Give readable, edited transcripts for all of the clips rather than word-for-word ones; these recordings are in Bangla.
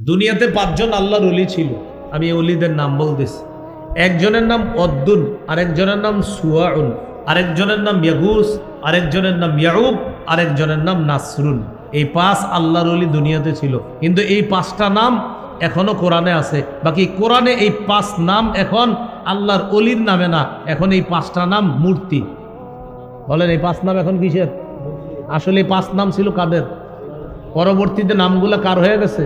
দুনিয়াতে 5 জন আল্লাহর ওলি ছিল। আমি ওলিদের নাম বলতেছি। একজনের নাম অদ্দুন, আরেকজনের নাম সুয়াউন, আরেকজনের নাম ইয়াগুস, আরেকজনের নাম ইয়াউব, আরেকজনের নাম নাসরুন। এই 5 আল্লাহর ওলি দুনিয়াতে ছিল। কিন্তু এই 5টা নাম এখনো কোরআনে আছে। বাকি কোরআনে এই 5 নাম এখন আল্লাহর ওলির নামে না, এখন এই 5টা নাম মূর্তি। বলেন এই 5 নাম এখন কিসের? আসলে এই 5 নাম ছিল কাদের? পরবর্তীতে নামগুলো কার হয়ে গেছে?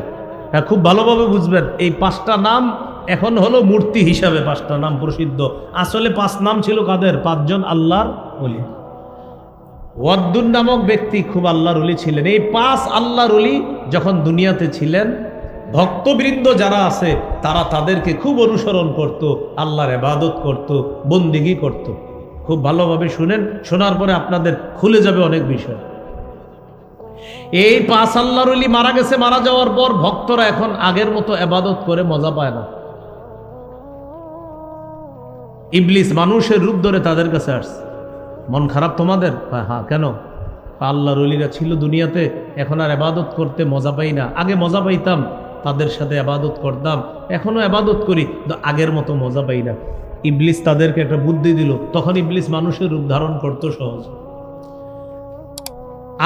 হ্যাঁ, খুব ভালোভাবে বুঝবেন। এই 5টা নাম এখন হলো মূর্তি হিসাবে 5টা নাম প্রসিদ্ধ। আসলে 5 নাম ছিল কাদের? 5 জন আল্লাহর ওলি। ওয়াদ্দুন নামক ব্যক্তি খুব আল্লাহর ওলি ছিলেন। এই 5 আল্লাহর ওলি যখন দুনিয়াতে ছিলেন, ভক্তবৃন্দ যারা আছে তারা তাদেরকে খুব অনুসরণ করত, আল্লাহর ইবাদত করত, বন্দেগী করত। খুব ভালোভাবে শুনেন, শোনার পরে আপনাদের খুলে যাবে অনেক বিষয়। এই 5 আল্লাহর ওলি মারা গেছে। মারা যাওয়ার পর ভক্তরা এখন আগের মতো ইবাদত করে মজা পায় না। ইবলিস মানুষের রূপ ধরে তাদের কাছে আসছে। মন খারাপ তোমাদের? হ্যাঁ, কেন? আল্লাহর ওলিরা ছিল দুনিয়াতে, এখন আর ইবাদত করতে মজা পাই না। আগে মজা পাইতাম, তাদের সাথে ইবাদত করতাম, এখনো ইবাদত করি, কিন্তু আগের মতো মজা পাই না। ইবলিস তাদেরকে একটা বুদ্ধি দিল। তখন ইবলিস মানুষের রূপ ধারণ করতো সহজ।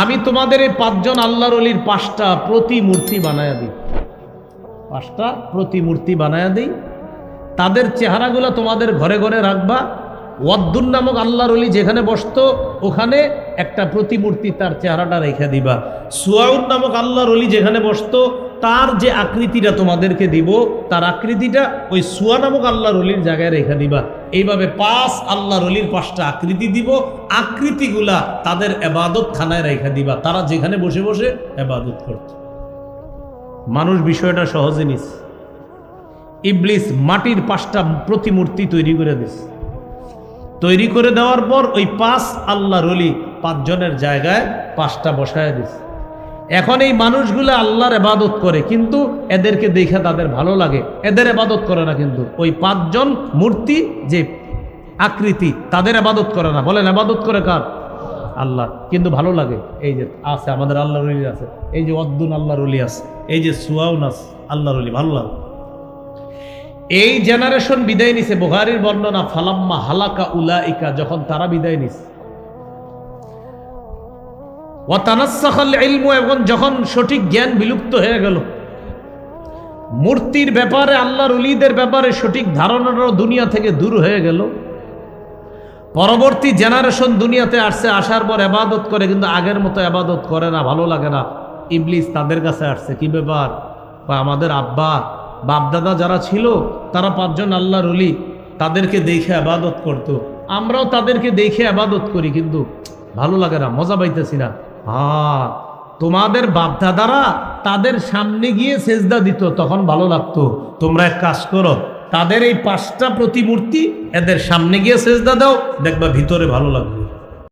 আমি তোমাদের এই 5 জন আল্লাহর ওলির 5টা প্রতিমূর্তি বানায়া দিই। 5টা প্রতিমূর্তি বানায়া দিই। তাদের চেহারাগুলো তোমাদের ঘরে ঘরে রাখবা। ওয়াদ্দুন নামক আল্লাহর ওলি যেখানে বসতো ওখানে একটা প্রতিমূর্তি তার চেহারাটা রেখে দিবা। সুয়াউন নামক আল্লাহর ওলি যেখানে বসতো তার যে আকৃতিটা তোমাদেরকে দিব, তার আকৃতিটা ওই সুয়া নামক আল্লাহর ওলির জায়গায় রেখে দিবা। এইভাবে 5 আল্লাহর ওলির 5টা আকৃতি দিব। আকৃতিগুলা তাদের ইবাদত খানায় রেখে দিবা। তারা যেখানে বসে বসে ইবাদত করত। মানুষ বিষয়টা সহজে নিস। ইবলিস মাটির 5টা প্রতিমূর্তি তৈরি করে দিস। তৈরি করে দেওয়ার পর ওই 5 আল্লাহর ওলি 5 জনের জায়গায় 5টা বসায় দিস। এখন এই মানুষগুলো আল্লাহর ইবাদত করে, কিন্তু এদেরকে দেখে তাদের ভালো লাগে, এদের ইবাদত করে না। কিন্তু ওই 5 জন মূর্তি যে আকৃতি তাদের ইবাদত করে না। বলেন ইবাদত করে কার? আল্লাহ। কিন্তু ভালো লাগে। এই যে আছে আমাদের আল্লাহর ওলি আছে, এই যে অদ্দুন আল্লাহর ওলি আছে, এই যে সুয়াউন আছে আল্লাহর ওলি, ভালো লাগে। এই জেনারেশন বিদায় নিছে। বুখারীর বর্ণনা, ফালাম্মা হালাকা উলাইকা, যখন তারা বিদায় নিছে, ওয়া তানাসসাখাল ইলমু, এবং যখন সঠিক জ্ঞান বিলুপ্ত হয়ে গেল, মূর্তির ব্যাপারে আল্লাহর ওলিদের ব্যাপারে সঠিক ধারণাটাও দুনিয়া থেকে দূর হয়ে গেল। পরবর্তী জেনারেশন দুনিয়াতে আসছে, আসার পর ইবাদত করে, কিন্তু আগের মতো ইবাদত করে না, ভালো লাগে না। ইবলিস তাদের কাছে আসছে, কি ব্যাপার? বা আমাদের আব্বা বাপদাদা যারা ছিল তারা 5 জন আল্লাহর ওলি, তাদেরকে দেখে ইবাদত করত, আমরাও তাদেরকে দেখে ইবাদত করি, কিন্তু ভালো লাগে না, মজা পাইতেছি না। হ্যাঁ, তোমাদের বাপদাদারা তাদের সামনে গিয়ে সেজদা দিত, তখন ভালো লাগতো। তোমরা এক কাজ করো, তাদের এই 5টা প্রতিমূর্তি এদের সামনে গিয়ে সেজদা দাও, দেখবা ভিতরে ভালো লাগবে।